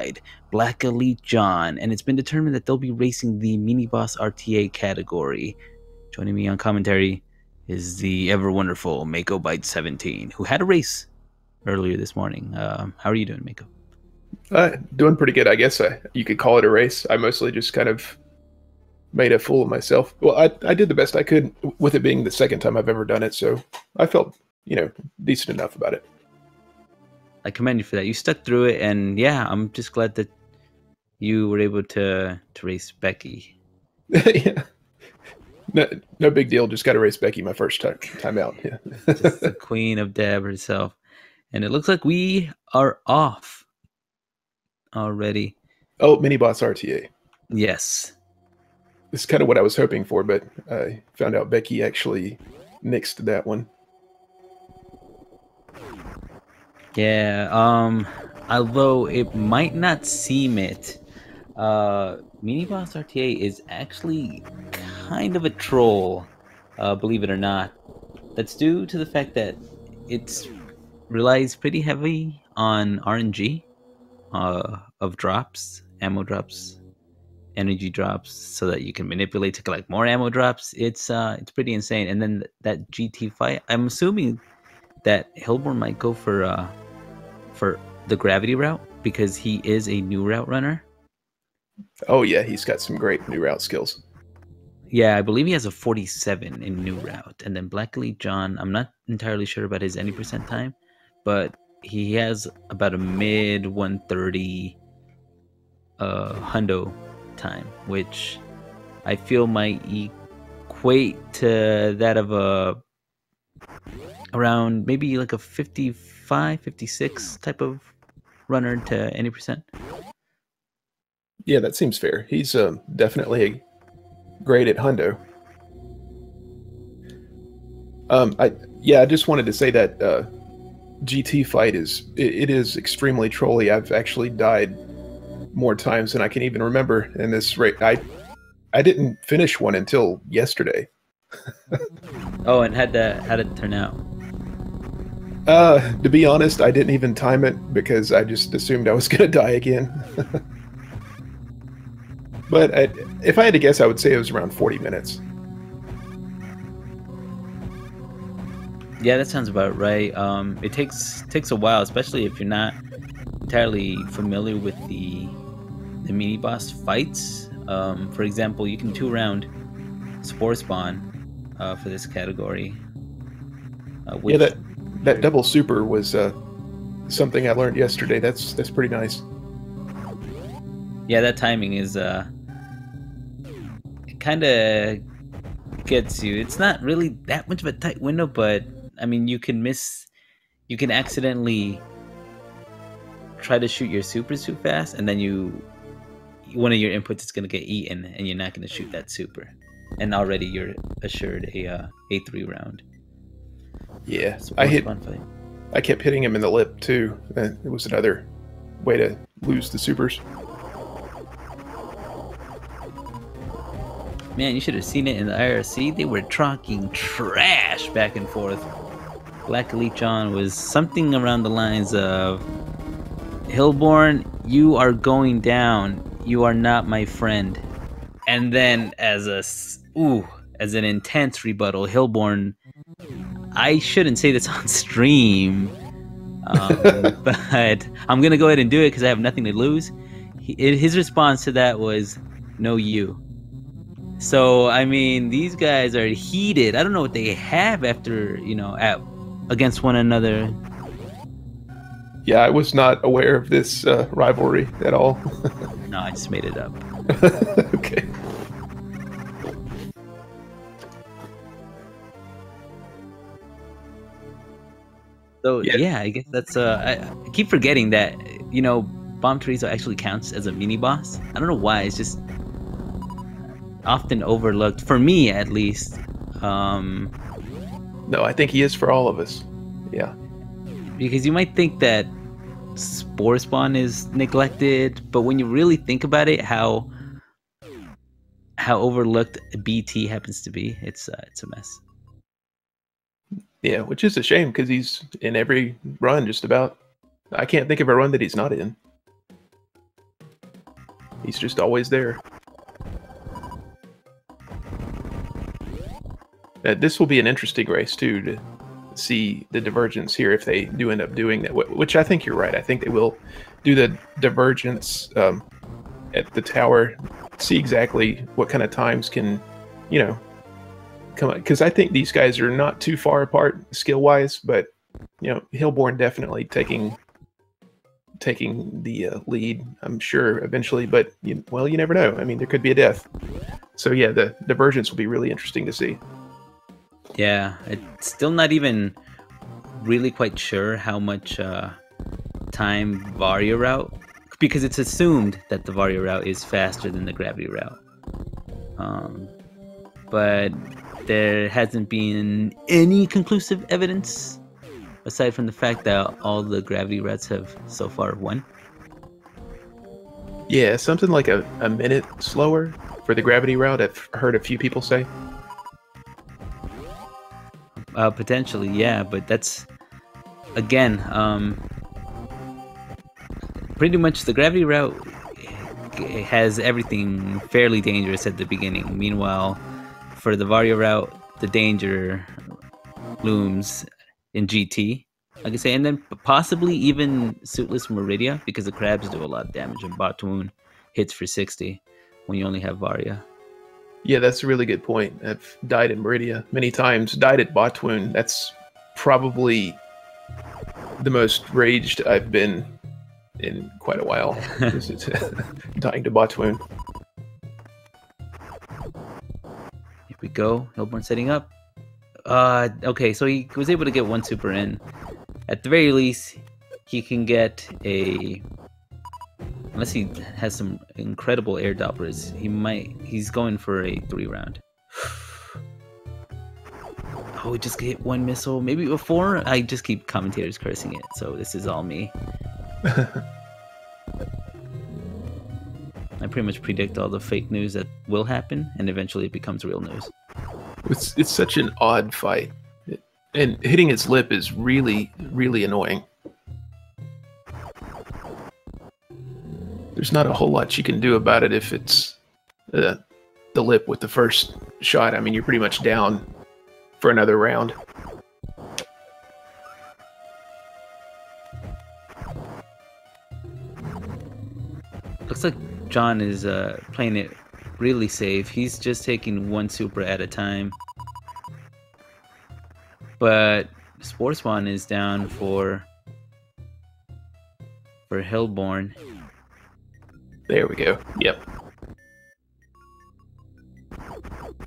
side, BlackEliteJohn, and it's been determined that they'll be racing the Mini Boss RTA category. Joining me on commentary is the ever wonderful MakoBite17, who had a race earlier this morning. How are you doing, Mako? Doing pretty good, I guess. You could call it a race. I mostly just kind of made a fool of myself. Well, I did the best I could with it being the second time I've ever done it, so I felt, decent enough about it. I commend you for that. You stuck through it, and yeah, I'm just glad that you were able to race Becky. Yeah. No big deal. Just got to race Becky my first time out. Yeah. Just the queen of Dab herself. And it looks like we are off already. Oh, Mini Boss RTA. Yes. It's kind of what I was hoping for, but I found out Becky actually nixed that one. Yeah, although it might not seem it, Mini Boss RTA is actually kind of a troll, believe it or not. That's due to the fact that it relies pretty heavy on RNG, of drops, ammo drops, energy drops, so that you can manipulate to collect more ammo drops. It's pretty insane. And then that GT fight, I'm assuming that Hilborn might go for the gravity route because he is a new route runner. Oh yeah, he's got some great new route skills. Yeah, I believe he has a 47 in new route. And then BlackEliteJohn, I'm not entirely sure about his any percent time, but he has about a mid 130 hundo time, which I feel might equate to that of around maybe like a 55, 56 type of runner to any percent. Yeah, that seems fair. He's definitely great at hundo. I just wanted to say that GT fight is extremely trolly. I've actually died more times than I can even remember in this race. I didn't finish one until yesterday. Oh, and how'd it turn out? To be honest, I didn't even time it because I just assumed I was gonna die again. But if I had to guess, I would say it was around 40 minutes. Yeah, that sounds about right. It takes a while, especially if you're not entirely familiar with the mini boss fights. For example, you can 2-round Spore Spawn for this category. Yeah, that double super was something I learned yesterday. That's pretty nice. Yeah, that timing is it kind of gets you. It's not really that much of a tight window, but I mean, you can accidentally try to shoot your super too fast, and then one of your inputs is going to get eaten, and you're not going to shoot that super, and already you're assured a 3 round. Yeah, I kept hitting him in the lip too. It was another way to lose the supers. Man, you should have seen it in the IRC. They were talking trash back and forth. BlackEliteJohn was something around the lines of, Hilborn, you are going down. You are not my friend. And then as an intense rebuttal, Hilborn, I shouldn't say this on stream, but I'm going to go ahead and do it because I have nothing to lose. His response to that was, no you. So, I mean, these guys are heated. I don't know what they have after, against one another. Yeah, I was not aware of this rivalry at all. No, I just made it up. Okay. So, yeah, I guess that's... I keep forgetting that, Bomb Teresa actually counts as a mini-boss. I don't know why, it's just often overlooked, for me at least. No, I think he is for all of us. Yeah. Because you might think that Spore Spawn is neglected, but when you really think about it, how overlooked BT happens to be, it's a mess. Yeah, which is a shame because he's in every run just about. I can't think of a run that he's not in. He's just always there. This will be an interesting race, too, to see the divergence here if they do end up doing that, which I think you're right. I think they will do the divergence at the tower, see exactly what kind of times can, come up. Because I think these guys are not too far apart skill-wise, but, Hilborn definitely taking the lead, I'm sure, eventually, but, you never know. I mean, there could be a death. So, yeah, the divergence will be really interesting to see. Yeah, it's still not even really quite sure how much time Varia route, because it's assumed that the Varia route is faster than the gravity route. But there hasn't been any conclusive evidence aside from the fact that all the gravity routes have so far won. Yeah, something like a minute slower for the gravity route, I've heard a few people say. Potentially, yeah, but that's, again, pretty much the gravity route has everything fairly dangerous at the beginning. Meanwhile, for the Varia route, the danger looms in GT, I could say, and then possibly even Suitless Meridia, because the crabs do a lot of damage, and Batoon hits for 60 when you only have Varia. Yeah, that's a really good point. I've died in Meridia many times, died at Botwoon. That's probably the most raged I've been in quite a while. It's dying to Botwoon. Here we go. Hilborn setting up. Okay, so he was able to get one super in. At the very least, he can get a... Unless he has some incredible air dopplers, he's going for a 3-round. Oh, we just hit one missile, maybe a 4? I just keep commentators cursing it, so this is all me. I pretty much predict all the fake news that will happen, and eventually it becomes real news. It's such an odd fight. And hitting its lip is really, really annoying. There's not a whole lot you can do about it if it's the lip with the first shot. I mean, you're pretty much down for another round. Looks like John is playing it really safe. He's just taking one super at a time. But Sportspawn is down for Hilborn. There we go. Yep.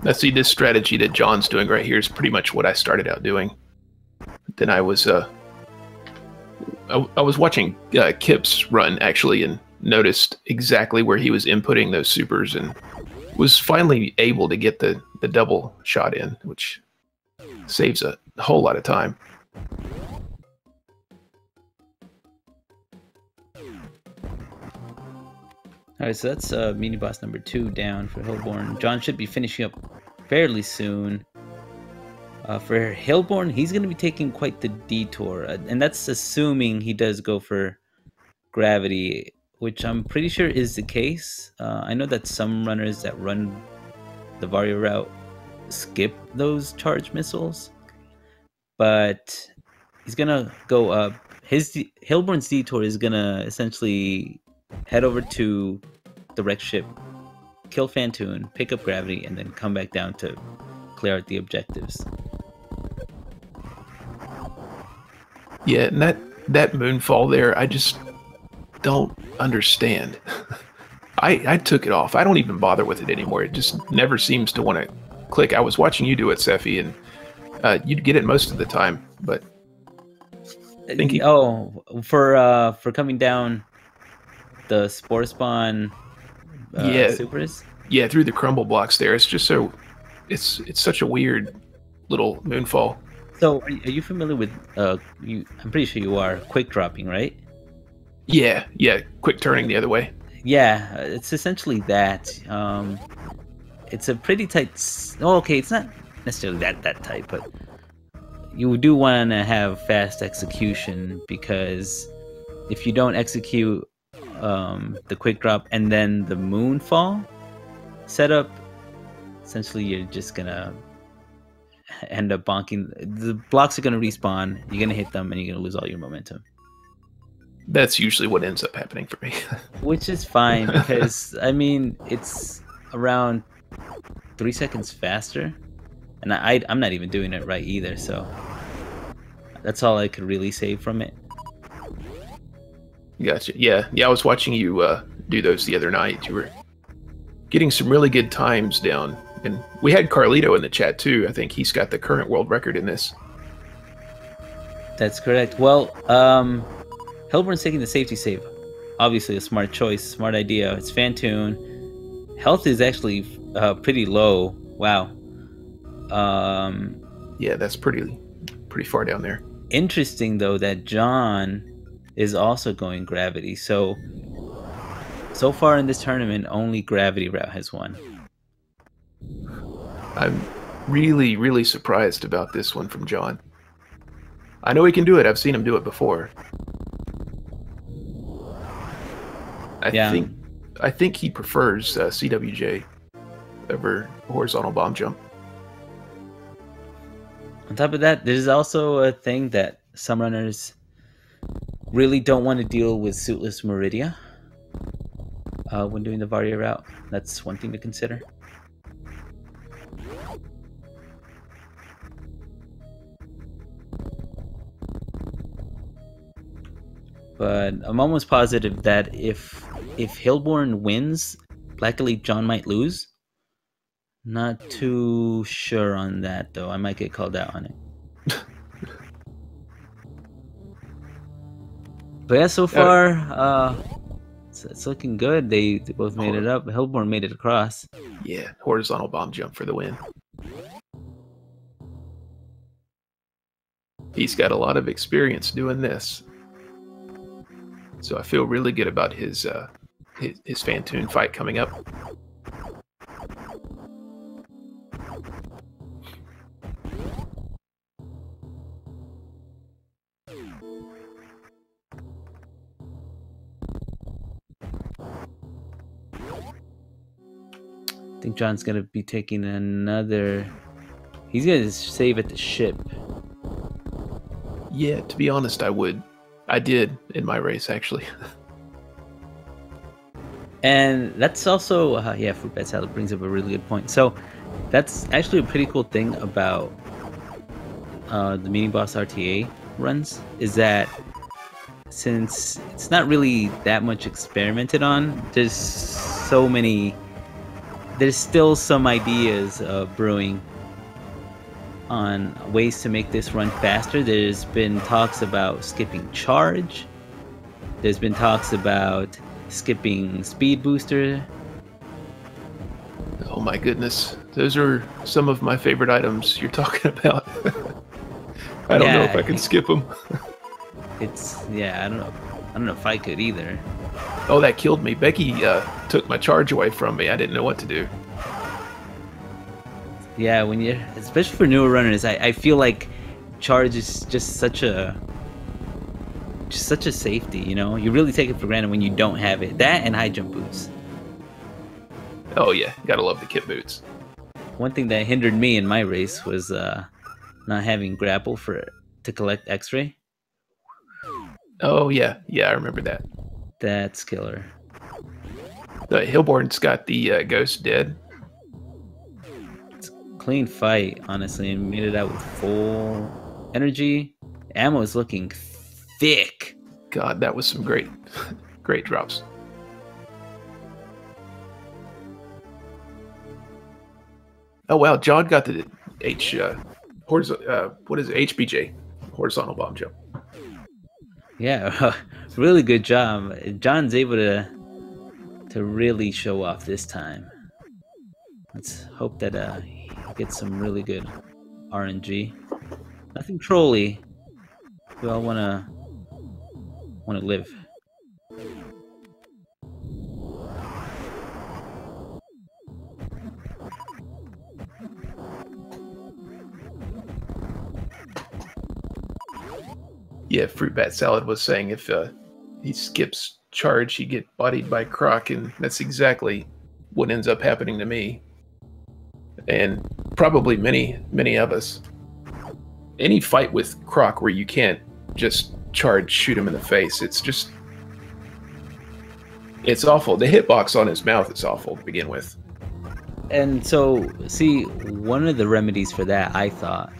Now see, this strategy that John's doing right here is pretty much what I started out doing. Then I was watching Kip's run actually, and noticed exactly where he was inputting those supers, and was finally able to get the double shot in, which saves a whole lot of time. Alright, so that's mini boss number 2 down for Hilborn. John should be finishing up fairly soon. For Hilborn, he's going to be taking quite the detour, and that's assuming he does go for gravity, which I'm pretty sure is the case. I know that some runners that run the Varia route skip those charge missiles, but he's going to go up. Hilborn's detour is going to essentially head over to the wreck ship, kill Fantoon, pick up gravity, and then come back down to clear out the objectives. Yeah, and that moonfall there, I just don't understand. I took it off. I don't even bother with it anymore. It just never seems to want to click. I was watching you do it, Sephi, and you'd get it most of the time, but thinking... for coming down the Spore Spawn supers? Yeah, through the crumble blocks there. It's just so... It's such a weird little moonfall. So, are you familiar with... I'm pretty sure you are. Quick dropping, right? Yeah. Quick turning the other way. Yeah, it's essentially that. It's a pretty tight... okay, it's not necessarily that tight, but you do want to have fast execution, because if you don't execute the quick drop, and then the moonfall setup, essentially you're just gonna end up bonking. The blocks are gonna respawn. You're gonna hit them, and you're gonna lose all your momentum. That's usually what ends up happening for me. Which is fine because I mean it's around 3 seconds faster, and I'm not even doing it right either. So that's all I could really save from it. Gotcha. Yeah. I was watching you do those the other night. You were getting some really good times down, and we had Carlito in the chat too. I think he's got the current world record in this. That's correct. Well, Hilborn's taking the safety save. Obviously, a smart choice, smart idea. It's Fantoon. Health is actually pretty low. Wow. Yeah, that's pretty far down there. Interesting though that John is also going gravity. So far in this tournament, only gravity route has won. I'm really, really surprised about this one from John. I know he can do it. I've seen him do it before. I think he prefers CWJ over horizontal bomb jump. On top of that, there's also a thing that some runners really don't want to deal with suitless Meridia when doing the Varia route. That's one thing to consider. But I'm almost positive that if Hilborn wins, BlackEliteJohn might lose. Not too sure on that though. I might get called out on it. But yeah, so far, it's looking good. They both made it up. Hilborn made it across. Yeah, horizontal bomb jump for the win. He's got a lot of experience doing this, so I feel really good about his Fantoon fight coming up. I think John's gonna be taking another. He's gonna save at the ship. Yeah, to be honest, I would. I did in my race, actually. And that's also, yeah, Fruit Bat Salad brings up a really good point. So that's actually a pretty cool thing about the Mini Boss RTA runs, is that since it's not really that much experimented on, there's still some ideas brewing on ways to make this run faster. There's been talks about skipping charge. There's been talks about skipping speed booster. Oh my goodness. Those are some of my favorite items you're talking about. I don't know if I can skip them. I don't know if I could either. Oh, that killed me. Becky took my charge away from me. I didn't know what to do. Yeah, when you're, especially for newer runners, I feel like charge is just such a safety, you know? You really take it for granted when you don't have it. That and high jump boots. Oh yeah, gotta love the kit boots. One thing that hindered me in my race was not having grapple to collect X-ray. Oh yeah, I remember that. That's killer. The Hilborn's got the ghost dead. Clean fight, honestly, and made it out with full energy. Ammo is looking thick. God, that was some great drops. Oh wow, John got the HBJ, horizontal bomb jump. Yeah, really good job. John's able to really show off this time. Let's hope that he gets some really good RNG. Nothing trolly. We all wanna live. Yeah, Fruit Bat Salad was saying if he skips charge, you get bodied by Croc, and that's exactly what ends up happening to me. And probably many of us. Any fight with Croc where you can't just charge, shoot him in the face, it's awful. The hitbox on his mouth is awful to begin with. And so, see, one of the remedies for that, I thought,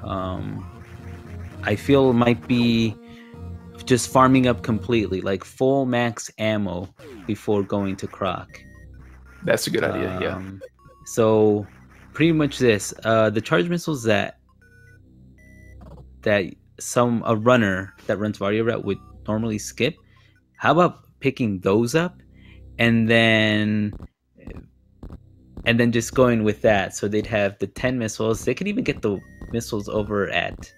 I feel might be just farming up completely, like full max ammo before going to Croc. That's a good idea, yeah. So, pretty much this, the charge missiles that a runner that runs Vario route would normally skip, how about picking those up and then just going with that? So they'd have the 10 missiles. They could even get the missiles over at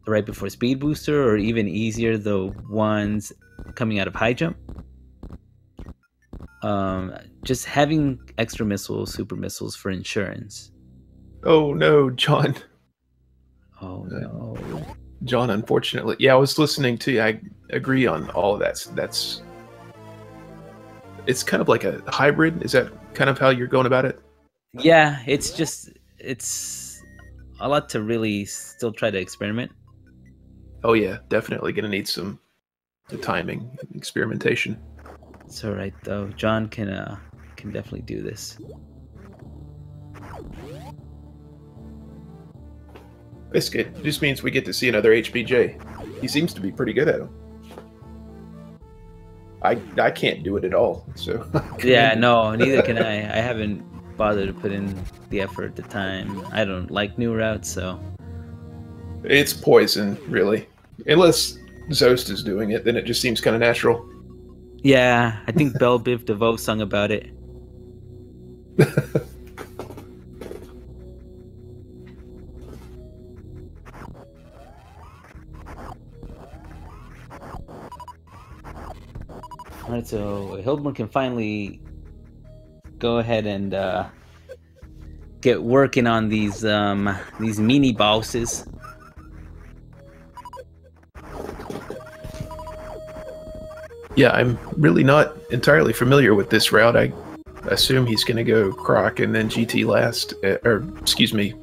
right before speed booster, or even easier, the ones coming out of high jump. Just having extra missiles, super missiles for insurance. Oh no, John. Oh no, John. Unfortunately, yeah, I was listening to you. I agree on all of that. It's kind of like a hybrid. Is that kind of how you're going about it? Yeah, it's a lot to really still try to experiment. Oh yeah, definitely gonna need the timing and experimentation. It's all right though. John can definitely do this. This good. Just means we get to see another HBJ. He seems to be pretty good at them. I can't do it at all. So yeah, no, neither can I. I haven't bothered to put in the effort, the time. I don't like new routes, so it's poison, really. Unless Zost is doing it, then it just seems kind of natural. Yeah, I think Belle Biv DeVoe sung about it. Alright, so Hilborn can finally go ahead and get working on these mini bosses. Yeah, I'm really not entirely familiar with this route. I assume he's going to go Croc and then GT last. Or, excuse me.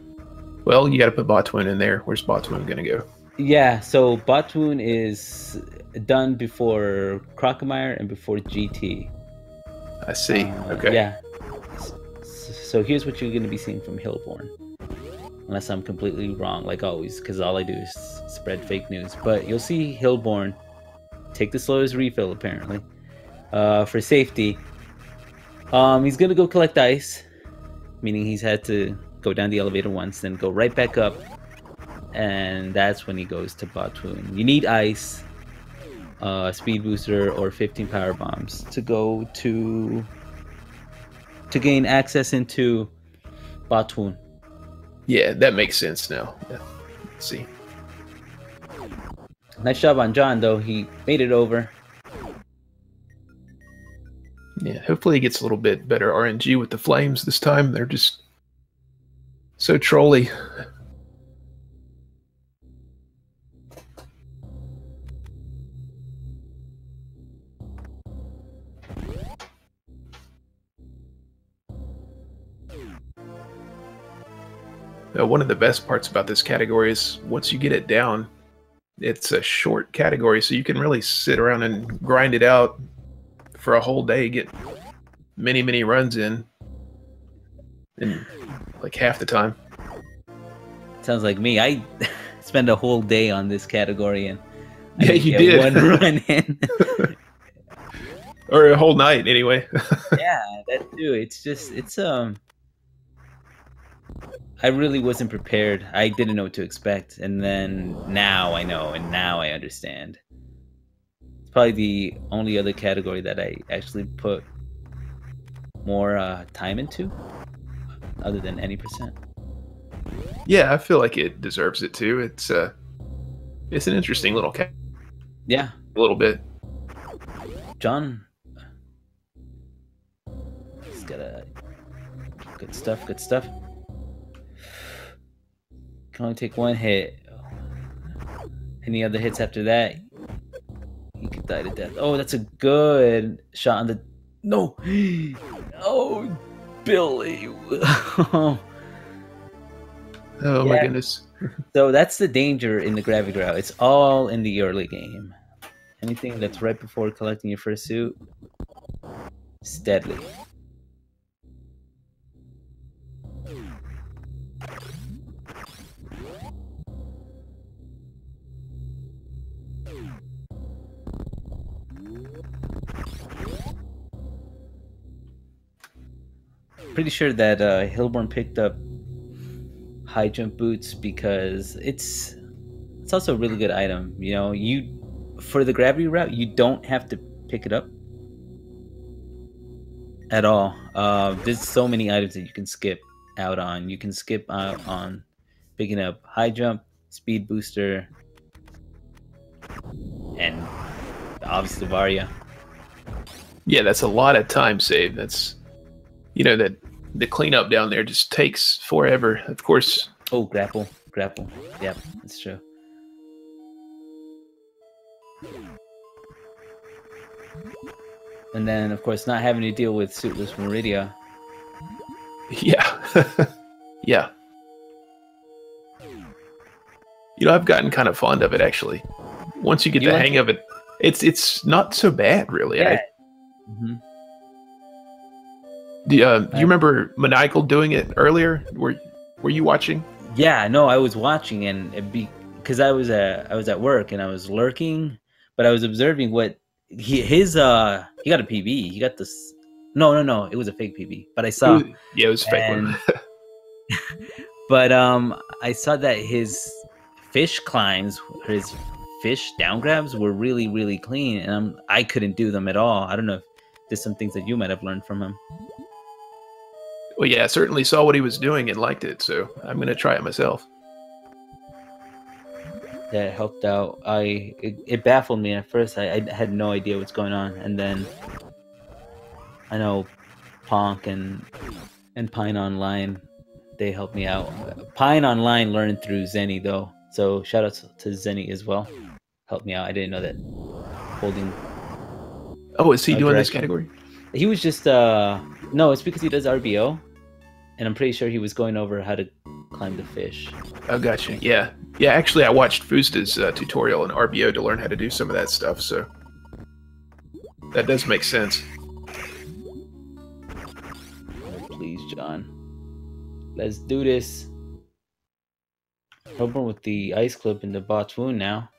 Well, you got to put Botwoon in there. Where's Botwoon going to go? Yeah, so Botwoon is done before Crocomire and before GT. I see. Okay. Yeah. So here's what you're going to be seeing from Hilborn. Unless I'm completely wrong, like always, because all I do is spread fake news. But you'll see Hilborn take the slowest refill, apparently, for safety. He's going to go collect ice, meaning he's had to go down the elevator once, then go right back up. And that's when he goes to Botwoon. You need ice, speed booster, or 15 power bombs to go to gain access into Botwoon. Yeah, that makes sense now. Yeah. Let's see. Nice job on John, though. He made it over. Yeah, hopefully he gets a little bit better RNG with the flames this time. They're just so trolly. One of the best parts about this category is once you get it down, it's a short category, so you can really sit around and grind it out for a whole day, get many runs in like half the time. Sounds like me. I spend a whole day on this category and yeah, you did one run in. Or a whole night anyway. Yeah, that too. It's I really wasn't prepared. I didn't know what to expect, and then now I know, and now I understand. It's probably the only other category that I actually put more time into, other than any percent. Yeah, I feel like it deserves it too. It's an interesting little yeah, a little bit. John, he's got a good stuff. Good stuff. Can only take one hit. Any other hits after that, He could die to death. Oh, that's a good shot on the. No. Oh, Billy. Oh my Yeah. goodness. So that's the danger in the gravity route. It's all in the early game. Anything that's right before collecting your first suit, it's deadly. Pretty sure that Hilborn picked up high jump boots because it's also a really good item. You know, for the gravity route, you don't have to pick it up at all. There's so many items that you can skip out on. You can skip out on picking up high jump, speed booster, and obviously Varia. Yeah, that's a lot of time saved. That's, that the cleanup down there just takes forever. Of course. Oh, grapple. Yep, that's true. And then, of course, not having to deal with suitless Meridia. Yeah. Yeah. I've gotten kind of fond of it, actually. Once you get the hang of it, it's not so bad, really. Yeah. Do you remember Maniacal doing it earlier? Were you watching? Yeah, no, I was watching, and because I was at work and I was lurking, but I was observing what he got a PB. He got this. No, it was a fake PB. But I saw. It was a fake one. But I saw that his fish climbs, his fish down grabs were really, really clean, and I couldn't do them at all. I don't know if there's some things that you might have learned from him. Well, yeah, I certainly saw what he was doing and liked it, so I'm going to try it myself. That helped out. It baffled me at first. I had no idea what's going on, and then I know Ponk and Pine Online, they helped me out. Pine Online learned through Zenny though, so shout out to Zenny as well. Helped me out. I didn't know that holding. Oh, is he doing this category? He was just no, it's because he does RBO, and I'm pretty sure he was going over how to climb the fish. Oh, gotcha. Yeah. Actually, I watched Fusta's tutorial in RBO to learn how to do some of that stuff, so that does make sense. Oh, please, John. Let's do this. Hilborn with the ice clip in the bot's wound now.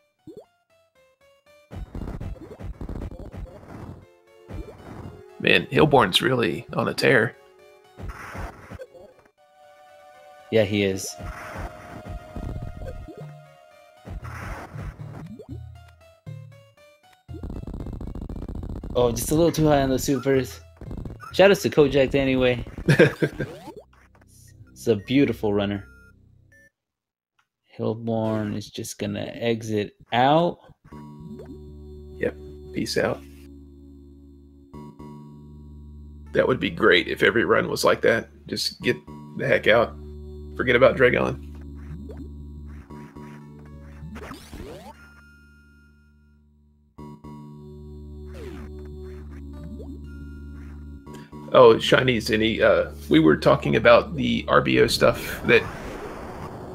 Man, Hilborn's really on a tear. Yeah, he is. Oh, just a little too high on the supers. Shout out to Kojak anyway. It's a beautiful runner. Hilborn is just gonna exit out. Yep. Peace out. That would be great if every run was like that. Just get the heck out. Forget about Dragon. Oh, Shinies, we were talking about the RBO stuff that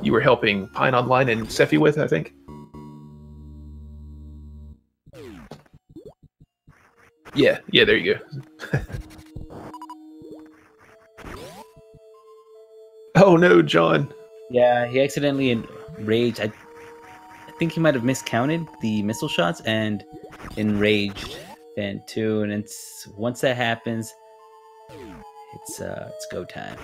you were helping Pine Online and Sephi with, I think. Yeah, there you go. Oh no, John. Yeah, he accidentally enraged. I think he might have miscounted the missile shots and enraged Fan 2, and once that happens, it's go time.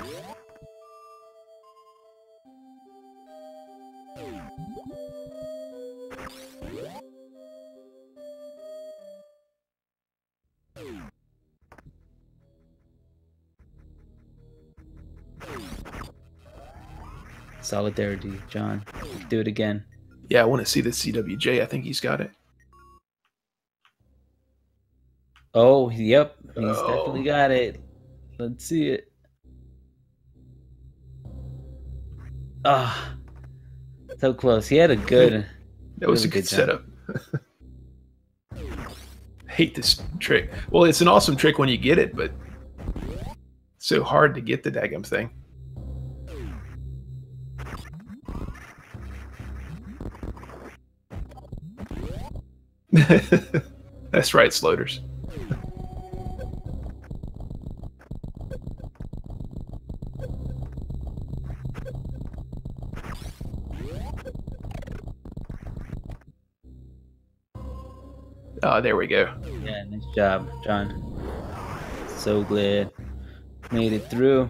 Solidarity, John. Do it again. Yeah, I want to see the CWJ. I think he's got it. Oh, yep. He's definitely got it. Let's see it. Ah, so close. He had a good. That was a good setup. hate this trick. Well, it's an awesome trick when you get it, but it's so hard to get the daggum thing. That's right, Sloters. Oh, there we go. Yeah, nice job, John. So glad made it through.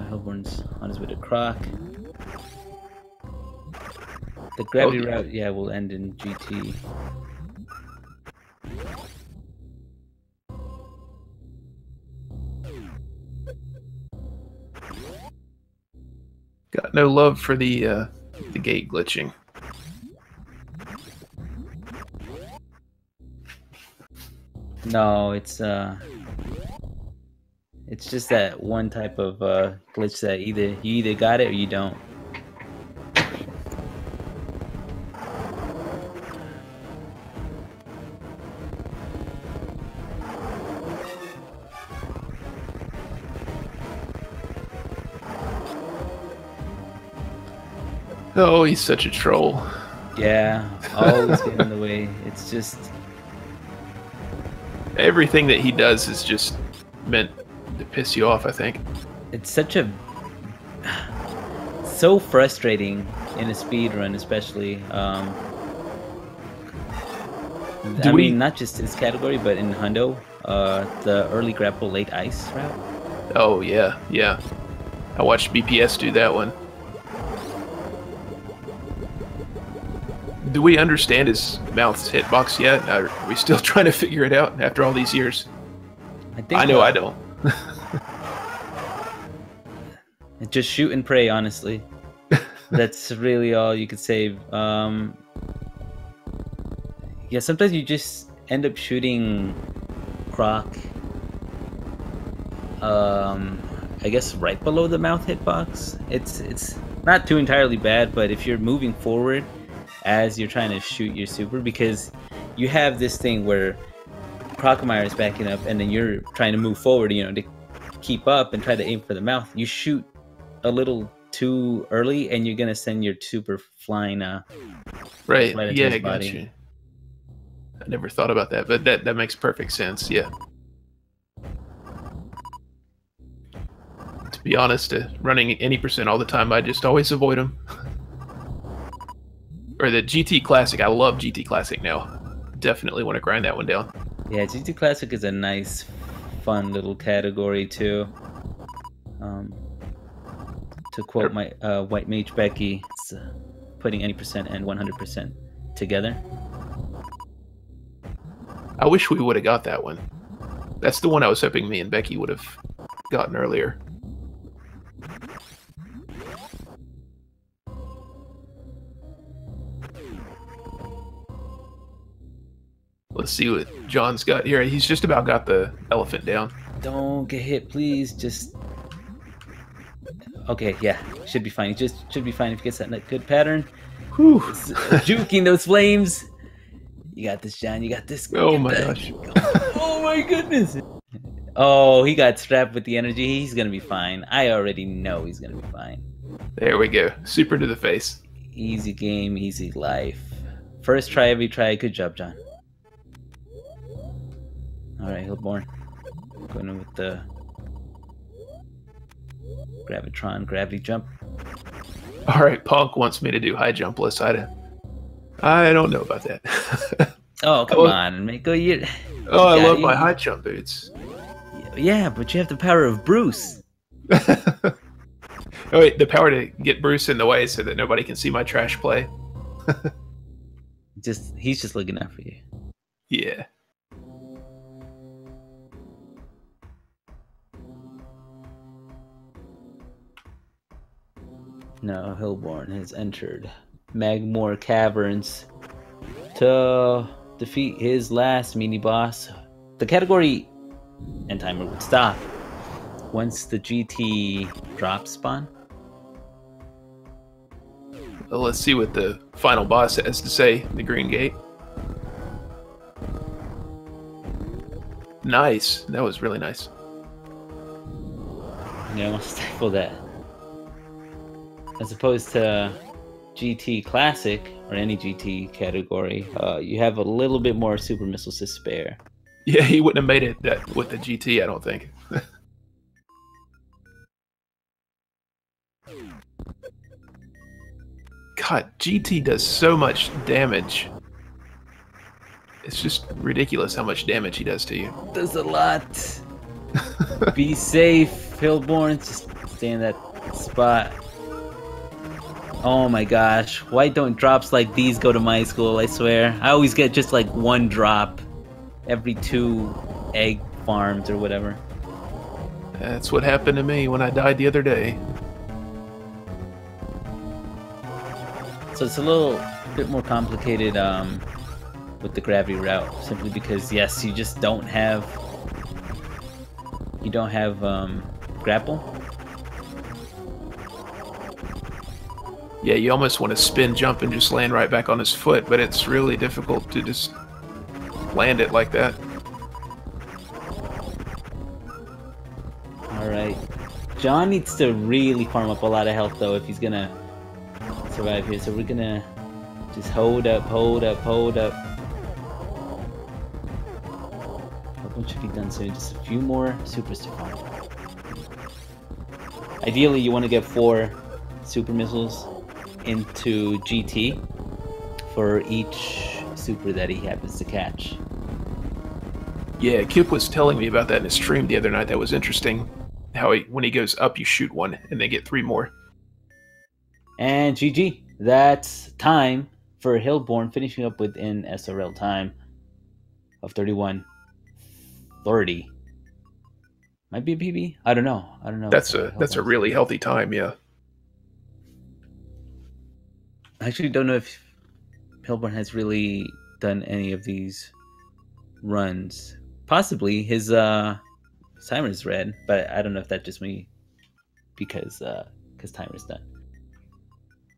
Hilborn's on his way to Croc. The gravity route, yeah, will end in GT. Got no love for the gate glitching. No, it's just that one type of glitch that you either got it or you don't. Oh, he's such a troll. Yeah, always get in the way. It's just everything that he does is just meant to piss you off, I think. It's so frustrating in a speed run, especially. I mean, not just this category, but in Hundo, the early grapple, late ice route. Oh yeah, yeah. I watched BPS do that one. Do we understand his mouth's hitbox yet? Are we still trying to figure it out after all these years? I know I don't. Just shoot and pray, honestly. That's really all you could say. Yeah, sometimes you just end up shooting Croc. I guess right below the mouth hitbox. It's not too entirely bad, but if you're moving forward as you're trying to shoot your super, because you have this thing where Crocomire is backing up and then you're trying to move forward, you know, to keep up and try to aim for the mouth. You shoot a little too early and you're gonna send your super flying right into yeah, his I got body. you. I never thought about that, but that makes perfect sense. Yeah, to be honest, running any percent all the time, I just always avoid them. Or the GT Classic. I love GT Classic now. Definitely want to grind that one down. Yeah, GT Classic is a nice, fun little category too. To quote my White Mage Becky, it's putting any percent and 100% together. I wish we would have got that one. That's the one I was hoping me and Becky would have gotten earlier. Let's see what John's got here. He's just about got the elephant down. Don't get hit, please. Just... Okay, yeah. Should be fine. He just should be fine if he gets that good pattern. Whew. Juking those flames. You got this, John. You got this. Oh my gosh. Oh my goodness. Oh, he got strapped with the energy. He's going to be fine. I already know he's going to be fine. There we go. Super to the face. Easy game, easy life. First try, every try. Good job, John. Alright, Hilborn. Going in with the Gravitron gravity jump. Alright, Punk wants me to do high jump list. I don't know about that. Oh, come on, Mako. I love my high jump boots. Yeah, but you have the power of Bruce. Oh wait, the power to get Bruce in the way so that nobody can see my trash play. He's just looking out for you. Yeah. Now Hilborn has entered Magmoor Caverns to defeat his last mini-boss. The category and timer would stop once the GT drop spawn. Well, let's see what the final boss has to say. The Green Gate. Nice. That was really nice. Yeah, I want to stifle that. As opposed to GT Classic or any GT category, you have a little bit more super missiles to spare. Yeah, he wouldn't have made it that with the GT, I don't think. God, GT does so much damage. It's just ridiculous how much damage he does to you. Does a lot. Be safe, Hilborn. Just stay in that spot. Oh my gosh. Why don't drops like these go to my school, I swear? I always get just like one drop every 2 egg farms or whatever. That's what happened to me when I died the other day. So it's a little bit more complicated with the gravity route, simply because yes, you just don't have grapple. Yeah, you almost want to spin jump and just land right back on his foot, but it's really difficult to just land it like that. Alright. John needs to really farm up a lot of health though if he's gonna survive here, so we're gonna just hold up. What should be done soon? Just a few more supers to farm. Ideally, you want to get 4 super missiles into GT for each super that he happens to catch. Yeah, Kip was telling me about that in his stream the other night. That was interesting. How when he goes up, you shoot 1 and they get 3 more. And GG. That's time for Hilborn, finishing up with an SRL time of 31:30. Might be a PB. I don't know. That's a really healthy time. Yeah. I actually don't know if Hilborn has really done any of these runs. Possibly his timer's red, but I don't know if that's just me because timer's done.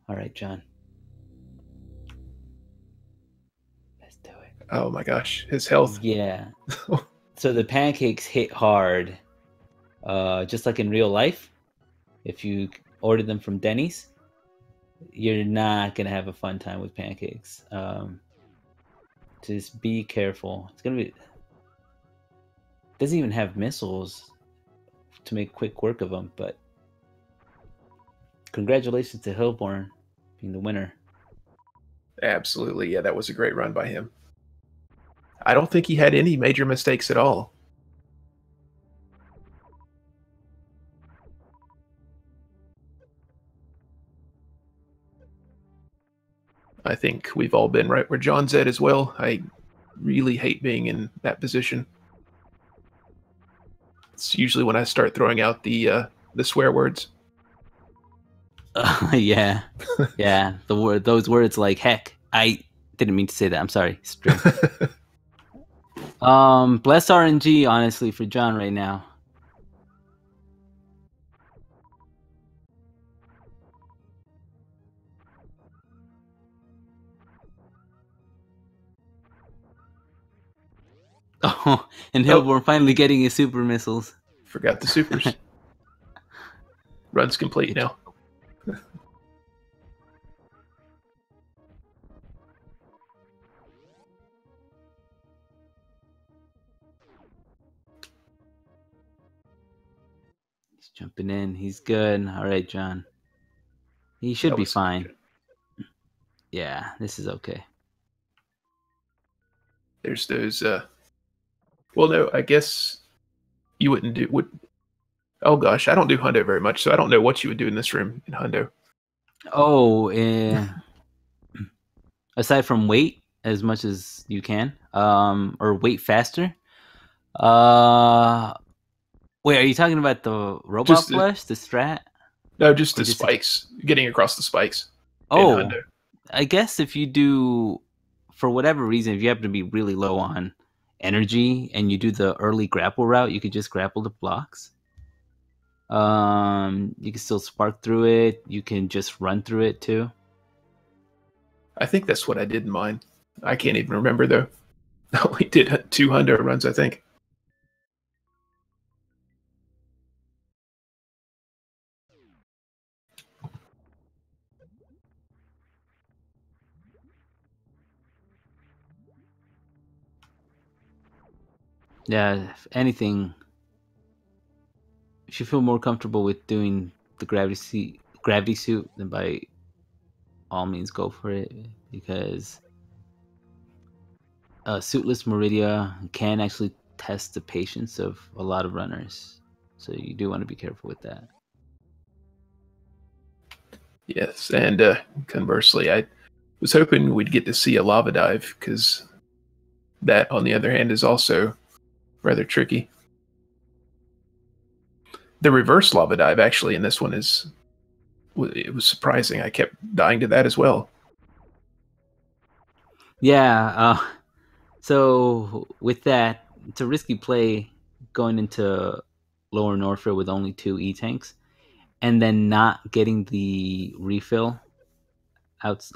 All right, John. Let's do it. Oh my gosh, his health. Yeah. So the pancakes hit hard, just like in real life. If you order them from Denny's, you're not gonna have a fun time with pancakes. Just be careful. It's gonna be. Doesn't even have missiles to make quick work of them, but congratulations to Hilborn being the winner. Absolutely, yeah, that was a great run by him. I don't think he had any major mistakes at all. I think we've all been right where John's at as well. I really hate being in that position. It's usually when I start throwing out the swear words. Yeah, yeah. Those words like heck. I didn't mean to say that. I'm sorry. Bless RNG, honestly, for John right now. Oh, and Hilborn finally getting his super missiles. Forgot the supers. Run's complete now. He's jumping in. He's good. All right, John. He should be fine. Good. Yeah, this is okay. There's those. Well, no, I guess you wouldn't do. Oh gosh, I don't do hundo very much, so I don't know what you would do in this room in hundo. Oh, aside from wait as much as you can, or wait faster. Wait, are you talking about the robot flush, the strat? No, just the spikes. Getting across the spikes. Oh, I guess if you do, for whatever reason, if you happen to be really low on energy and you do the early grapple route, you could just grapple the blocks. You can still spark through it. You can just run through it too. I think that's what I did in mine. I can't even remember though. I only did 200 runs, I think. Yeah, if anything, if you feel more comfortable with doing the gravity suit, then by all means go for it, because suitless Meridia can actually test the patience of a lot of runners. So you do want to be careful with that. Yes, and conversely, I was hoping we'd get to see a lava dive, because that, on the other hand, is also rather tricky. The reverse lava dive, actually, in this one it was surprising. I kept dying to that as well. Yeah. So with that, it's a risky play going into lower Norfair with only 2 E-tanks, and then not getting the refill out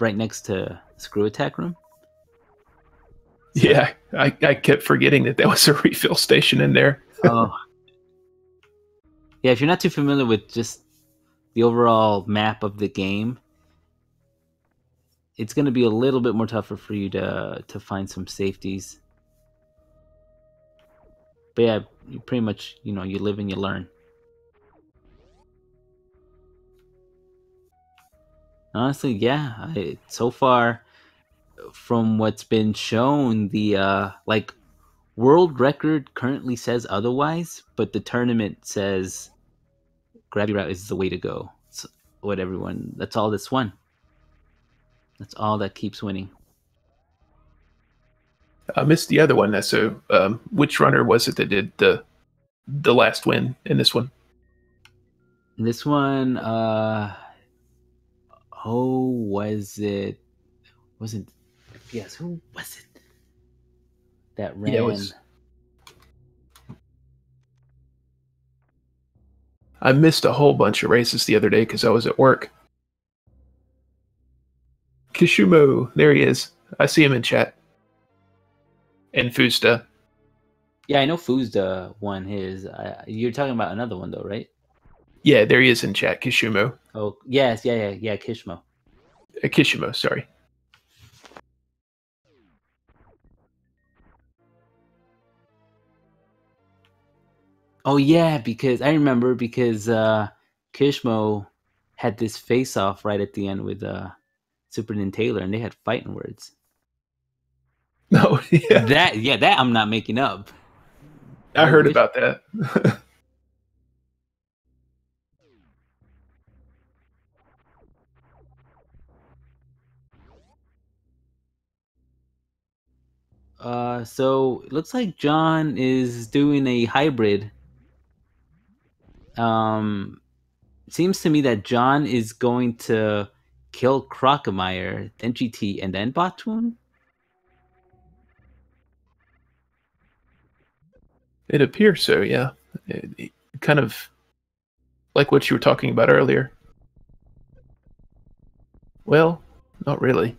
right next to screw attack room. So, Yeah, I kept forgetting that there was a refill station in there. oh, yeah. If you're not too familiar with just the overall map of the game, it's going to be a little bit more tougher for you to find some safeties. But yeah, you pretty much, you live and you learn. Honestly, yeah. So far, from what's been shown, the world record currently says otherwise, but the tournament says gravity route is the way to go. It's what everyone. That's all that's won. That's all that keeps winning. I missed the other one. So, which runner was it that did the last win in this one? This one, was it? Wasn't? Yes, who was it that Yeah, it ran? was. I missed a whole bunch of races the other day because I was at work. Kishumo, there he is. I see him in chat. And Fusta. Yeah, I know Fuzda won his. You're talking about another one though, right? Yeah, there he is in chat. Kishumo. Oh, yes, yeah, Kishmo. Kishimo, sorry. Oh yeah, because I remember because Kishmo had this face off right at the end with Super Taylor, and they had fighting words. No, yeah. That I'm not making up. I heard about that. So it looks like John is doing a hybrid. Seems to me that John is going to kill Crocomire, then GT, and then Botwoon. It appears so, yeah. It kind of like what you were talking about earlier. Well, not really.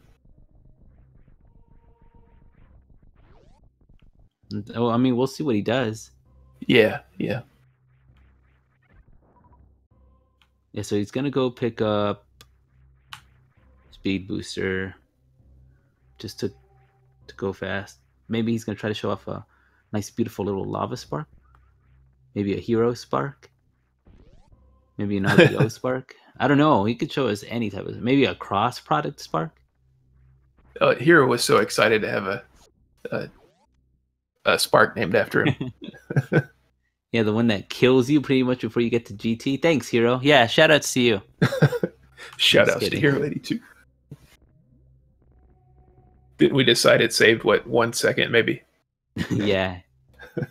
Oh, I mean, we'll see what he does. Yeah, yeah. Yeah, so he's gonna go pick up Speed Booster just to go fast. Maybe he's gonna try to show off a nice, beautiful little lava spark. Maybe a hero spark. Maybe an RPO spark. I don't know. He could show us any type of, maybe a cross product spark. Hero was so excited to have a spark named after him. Yeah, the one that kills you pretty much before you get to GT. Thanks, Hero. Yeah, shout outs to you. Shout outs to Hero 82. Didn't we decide it saved, 1 second maybe? Yeah.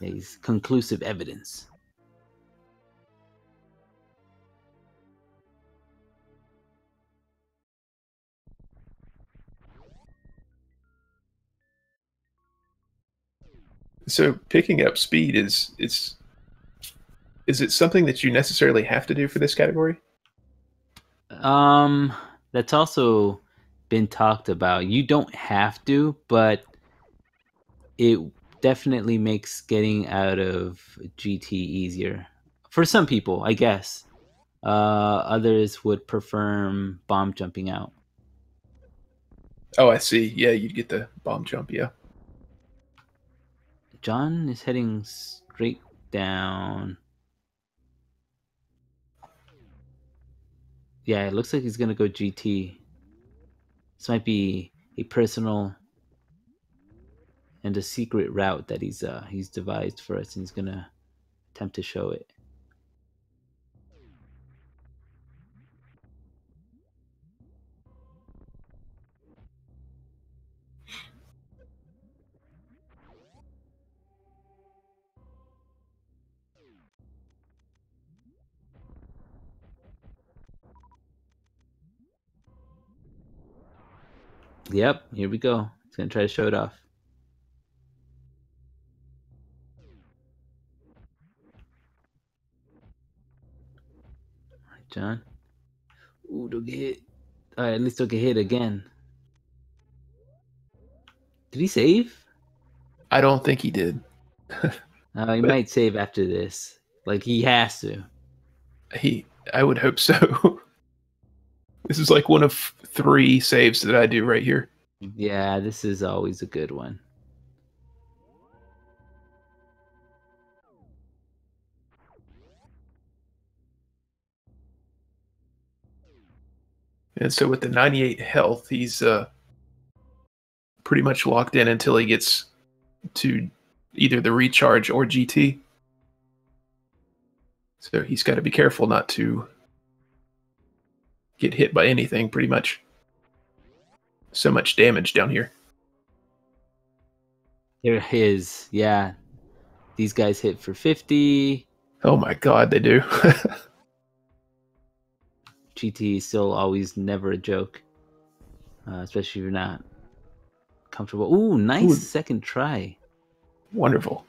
He's conclusive evidence. So picking up speed is it something that you necessarily have to do for this category? That's also been talked about. You don't have to, but it definitely makes getting out of GT easier for some people, I guess. Others would prefer bomb jumping out. Oh, I see. Yeah, you'd get the bomb jump. Yeah. John is heading straight down. Yeah, it looks like he's gonna go GT. This might be a personal and a secret route that he's devised for us, and he's gonna attempt to show it. Yep, here we go. He's gonna try to show it off. All right, John. Ooh, don't get hit. All right, at least don't get hit again. Did he save? I don't think he did. He But might save after this. Like he has to. I would hope so. This is like one of 3 saves that I do right here. Yeah, this is always a good one. And so with the 98 health, he's pretty much locked in until he gets to either the recharge or GT. So he's got to be careful not to get hit by anything, pretty much. So much damage down here. Here is, yeah. These guys hit for 50. Oh my god, they do. GT is still always never a joke, especially if you're not comfortable. Ooh, nice Ooh. second try. Wonderful.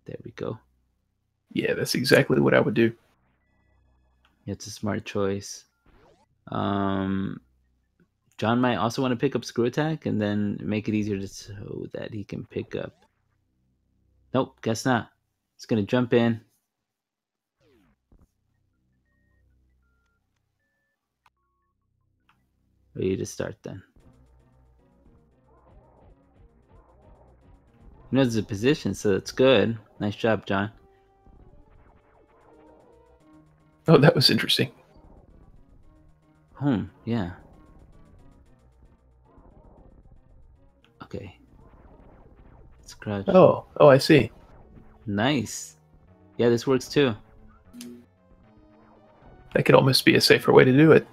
There we go. Yeah, that's exactly what I would do. It's a smart choice. John might also want to pick up screw attack and then make it easier so that he can pick up. Nope, guess not. He's gonna jump in. Ready to start then. He knows the position, so that's good. Nice job, John. Oh, that was interesting. Yeah. Okay. Let's crouch. Oh, I see. Nice. Yeah, this works too. That could almost be a safer way to do it.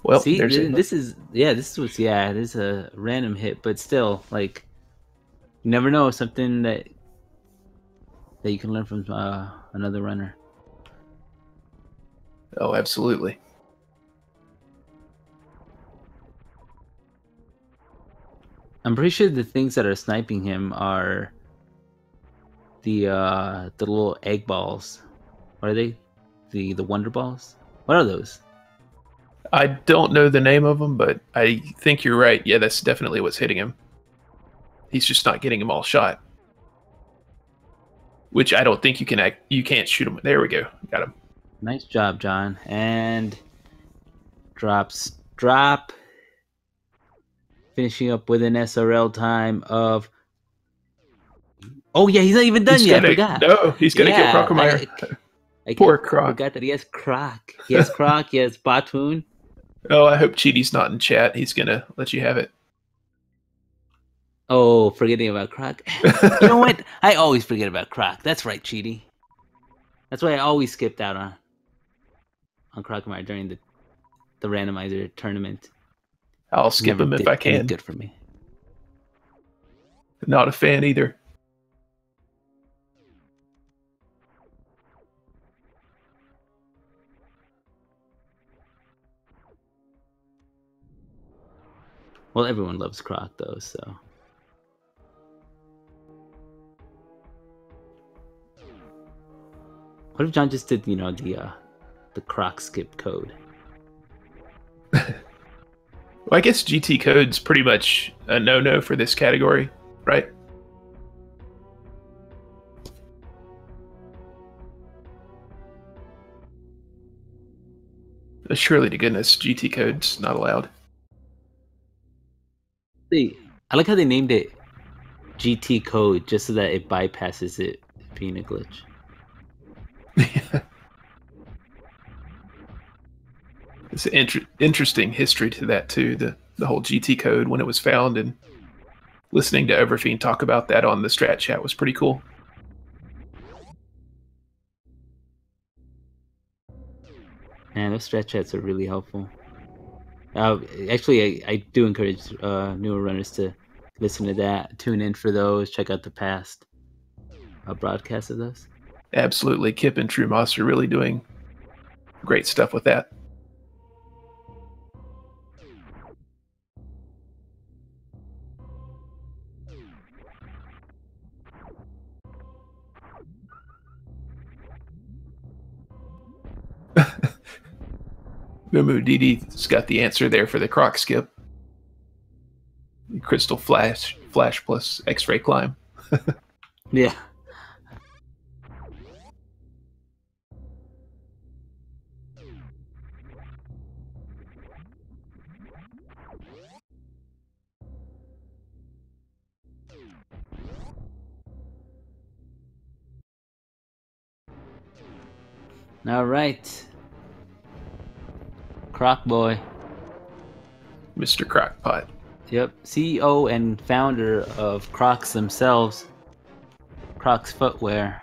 Well, See, there's this is it is a random hit, but still, like, you never know, something that you can learn from another runner. Oh, absolutely. I'm pretty sure the things that are sniping him are the little egg balls. What are they? The wonder balls? What are those? I don't know the name of them, but I think you're right. Yeah, that's definitely what's hitting him. He's just not getting them all shot. Which I don't think you can't shoot him. There we go. Got him. Nice job, John. And drop. Finishing up with an SRL time of. Oh yeah, he's not even done yet. I forgot. No, he's gonna kill Crocomire. Poor Croc. I forgot that he has Croc. He has Croc. He has Batoon. Oh, I hope Cheaty's not in chat. He's gonna let you have it. Oh, forgetting about Croc. You know what? I always forget about Croc. That's right, Cheaty. That's why I always skipped out on Crocomire during the randomizer tournament. I'll skip him if I can. Good for me. Not a fan either. Well, everyone loves Croc though, so. What if John just did, the Croc skip code? Well, I guess GT code's pretty much a no-no for this category, right? Surely to goodness, GT code's not allowed. I like how they named it GT code just so that it bypasses it being a glitch. It's an interesting history to that too. The whole GT code when it was found, and listening to Overfiend talk about that on the Strat Chat was pretty cool. Man, those Strat Chats are really helpful. Actually, I do encourage newer runners to listen to that, tune in for those, check out the past broadcasts of those. Absolutely, Kip and True Moss are really doing great stuff with that. Mumu Didi's got the answer there for the Croc skip. Crystal Flash plus X-ray climb. Yeah. All right. Croc Boy. Mr. Crockpot. Yep. CEO and founder of Crocs themselves. Crocs Footwear.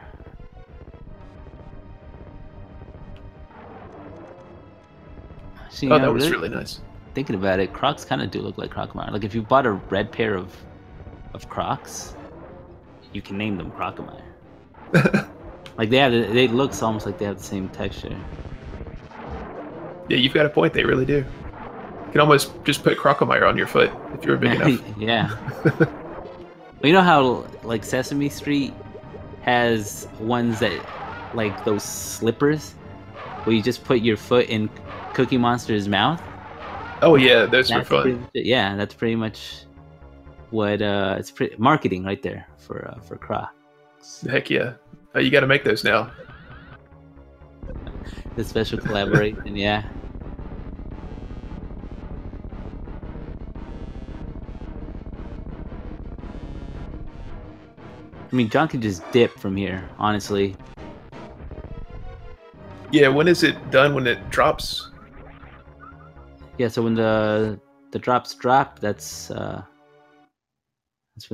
So, that was really nice. Thinking about it, Crocs kind of do look like Crocomire. Like if you bought a red pair of Crocs, you can name them Crocomire. Like they look almost like they have the same texture. Yeah, you've got a point. They really do. You can almost just put Crocomire on your foot if you were big enough. Yeah. Well, you know how like Sesame Street has ones that like those slippers where you just put your foot in Cookie Monster's mouth? Oh yeah, those are fun. Yeah, that's pretty much what it's marketing right there for Crocs. Heck yeah. You got to make those now. The special collaboration, yeah. I mean, John can just dip from here, honestly. Yeah, when is it done? When it drops? Yeah, so when the drops drop, that's when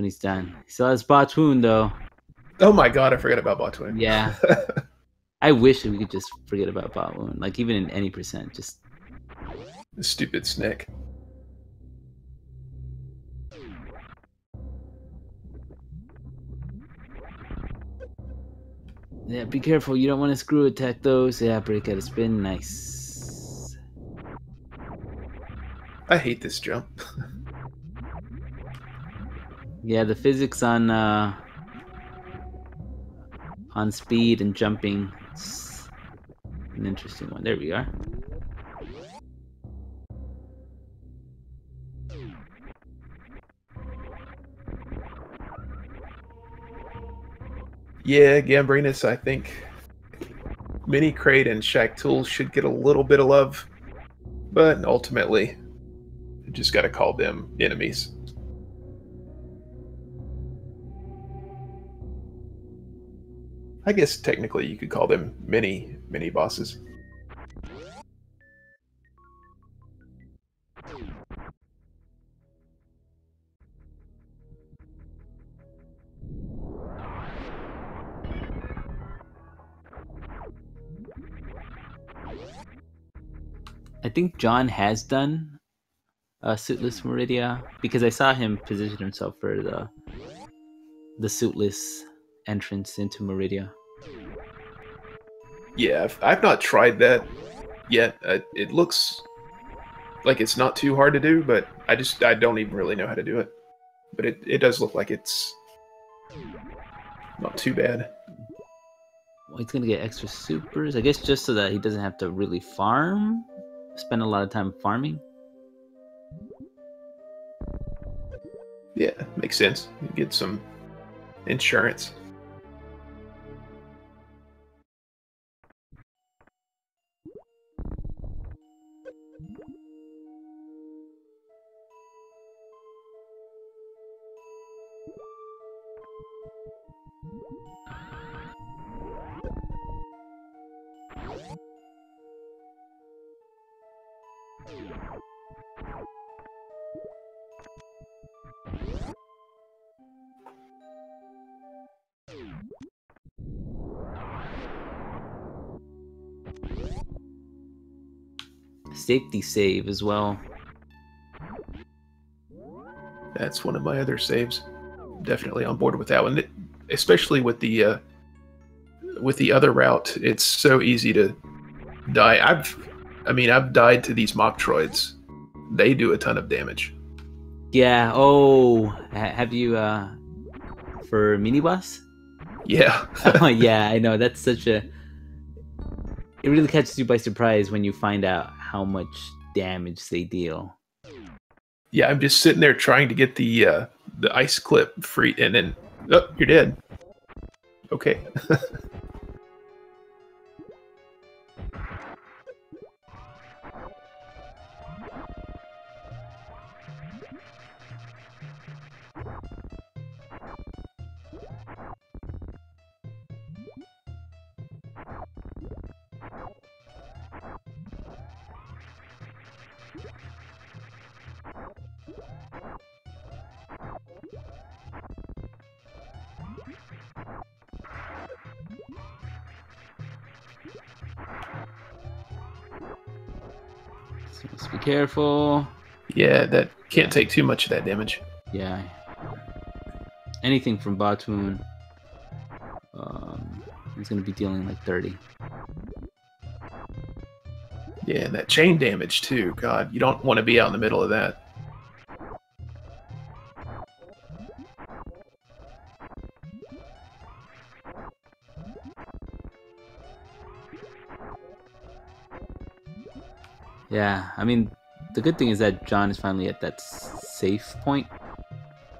he's done. He still has Botwoon though. Oh my god, I forgot about Botwoon. Yeah. I wish we could just forget about Botwoon. Like even in any percent, just the stupid snake. Yeah, be careful. You don't want to screw attack those. Yeah, break out a spin. Nice. I hate this jump. Yeah, the physics on speed and jumping. It's an interesting one. There we are. Yeah, Gambrinus, I think Mini Crate and Shack Tools should get a little bit of love, but ultimately, you just got to call them enemies. I guess technically you could call them mini bosses. I think John has done Suitless Meridia because I saw him position himself for the Suitless entrance into Meridia. Yeah, I've not tried that yet. It looks like it's not too hard to do, but I don't even really know how to do it. But it does look like it's not too bad. Well, he's gonna get extra supers, I guess, just so that he doesn't have to really spend a lot of time farming. Yeah, makes sense. You get some insurance. Safety save as well. That's one of my other saves. Definitely on board with that one, especially with the other route. It's so easy to die. I've died to these Metroids. They do a ton of damage. Yeah. Oh, have you for mini boss? Yeah. Oh yeah, I know. That's such a. It really catches you by surprise when you find out how much damage they deal. Yeah, I'm just sitting there trying to get the ice clip free, and then you're dead. Okay. So let's be careful. Yeah, that can't take too much of that damage. Yeah. Anything from Batoon, he's going to be dealing like 30. Yeah, and that chain damage too. God, you don't want to be out in the middle of that. Yeah, I mean, the good thing is that John is finally at that safe point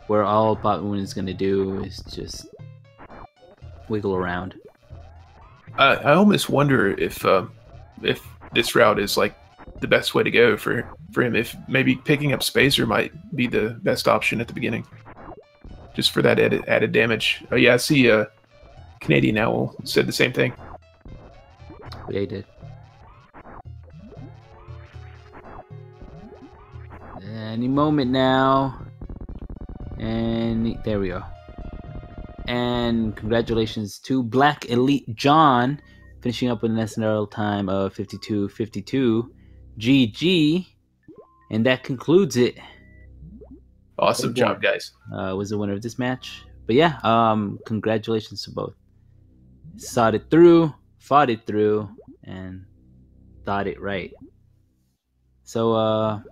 where all Batoon is going to do is just wiggle around. I almost wonder if this route is like the best way to go for him. If maybe picking up Spacer might be the best option at the beginning, just for that added damage. Oh yeah, I see. Canadian Owl said the same thing. Yeah, he did. Any moment now. And there we go. And congratulations to BlackEliteJohn, finishing up with an SNL time of 52:52. GG. And that concludes it. Awesome job, guys. Was the winner of this match. But yeah, congratulations to both. Fought it through, and thought it right. So,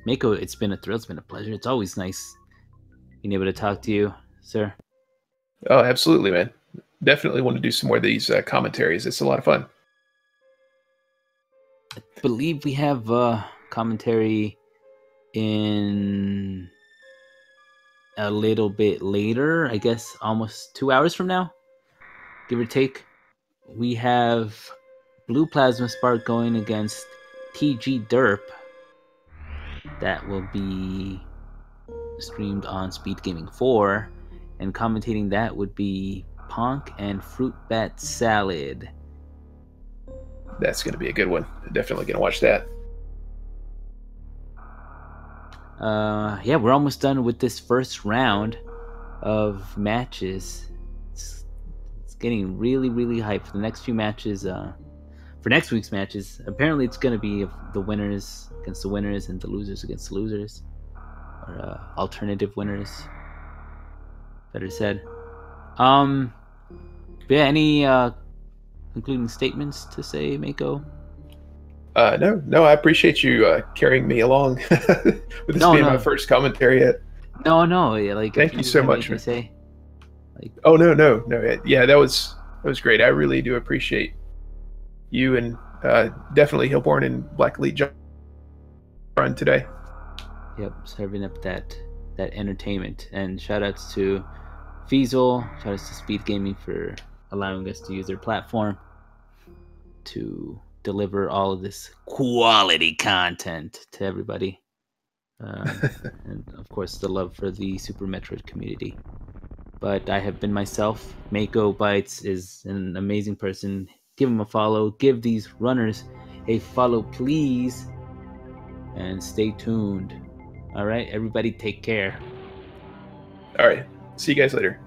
Mako, it's been a thrill. It's been a pleasure. It's always nice being able to talk to you, sir. Oh, absolutely, man. Definitely want to do some more of these commentaries. It's a lot of fun. I believe we have commentary in a little bit later. I guess almost 2 hours from now, give or take. We have Blue Plasma Spark going against TG Derp. That will be streamed on Speed Gaming 4, and commentating that would be Ponk and Fruit Bat Salad. That's going to be a good one. Definitely going to watch that. Yeah, we're almost done with this first round of matches. It's getting really, really hyped for the next few matches. For next week's matches, apparently it's going to be the winners against the winners and the losers against the losers, or alternative winners, better said. Yeah, any concluding statements to say, Mako? No, I appreciate you carrying me along with this No, being my no, first commentary. no. Yeah, like if Thank you you so have much, anything to man. say, like, Oh no. Yeah, that was great. I really do appreciate you and definitely Hilborn and BlackEliteJohn today. yep, serving up that entertainment. And shout outs to Feasel, shout outs to Speed Gaming for allowing us to use their platform to deliver all of this quality content to everybody. And of course, the love for the Super Metroid community. But I have been myself. Mako Bites is an amazing person. Give him a follow. Give these runners a follow, please. And stay tuned. All right, everybody, take care. All right. See you guys later.